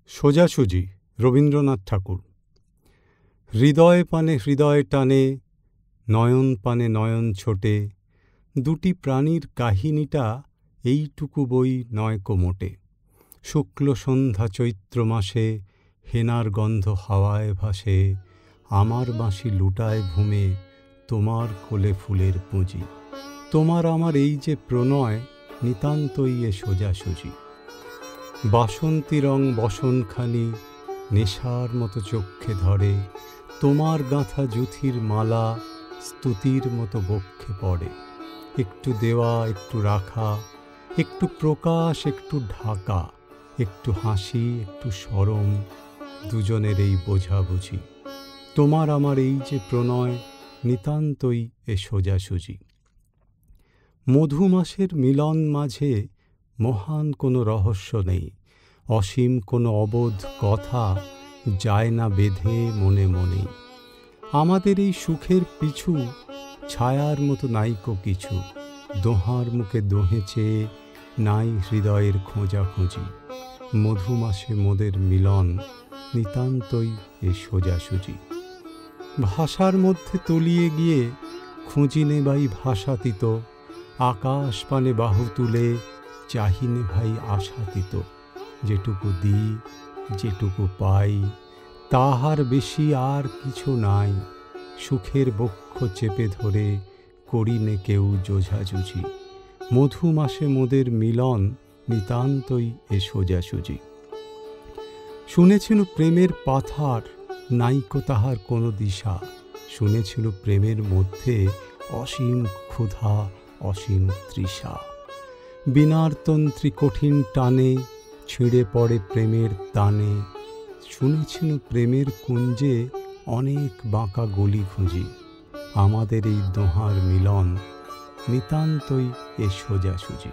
সোজাসুজি রবীন্দ্রনাথ ঠাকুর। হৃদয় পানে হৃদয় টানে, নয়ন পানে নয়ন ছোটে, দুটি প্রাণীর কাহিনীটা এইটুকু বই নয়কো মোটে। শুক্ল সন্ধ্যা চৈত্র মাসে, হেনার গন্ধ হাওয়ায় ভাসে, আমার বাঁশি লুটায় ভূমে, তোমার কোলে ফুলের পুঁজি। তোমার আমার এই যে প্রণয়, নিতান্তই এ সোজাসুজি। বাসন্তী রং বসনখানি নেশার মতো চক্ষে ধরে, তোমার গাঁথা জুথির মালা স্তুতির মতো বক্ষে পড়ে। একটু দেওয়া একটু রাখা, একটু প্রকাশ একটু ঢাকা, একটু হাসি একটু শরম, দুজনের এই বোঝাবুঝি। তোমার আমার এই যে প্রণয়, নিতান্তই এ সোজাসুজি। মধুমাসের মিলন মাঝে মহান কোনো রহস্য নেই, অসীম কোনো অবোধ কথা যায় না বেঁধে মনে মনে। আমাদের এই সুখের পিছু ছায়ার মতো নাইকো কিছু, দোহার মুখে দোহে চেয়ে নাই হৃদয়ের খোঁজাখুঁজি। মধুমাসে মোদের মিলন, নিতান্তই এ সোজাসুজি। ভাষার মধ্যে তলিয়ে গিয়ে খুঁজিনে বাই ভাষাতীত, আকাশ পানে বাহু তুলে চাহিনে ভাই আশাতীত। যেটুকু দিই যেটুকু পাই, তাহার বেশি আর কিছু নাই। সুখের বক্ষ চেপে ধরে করিনে কেউ জোঝাজুঝি। মধুমাসে মোদের মিলন, নিতান্তই এ সোজাসুজি। শুনেছিল প্রেমের পাথার, নাইকো তাহার কোনো দিশা। শুনেছিল প্রেমের মধ্যে অসীম ক্ষুধা অসীম তৃষা। বিনারতন্ত্রী কঠিন টানে ছিঁড়ে পড়ে প্রেমের টানে। শুনেছিল প্রেমের কুঞ্জে অনেক বাঁকা গলি খুঁজি। আমাদের এই দোহার মিলন, নিতান্তই এ সোজাসুজি।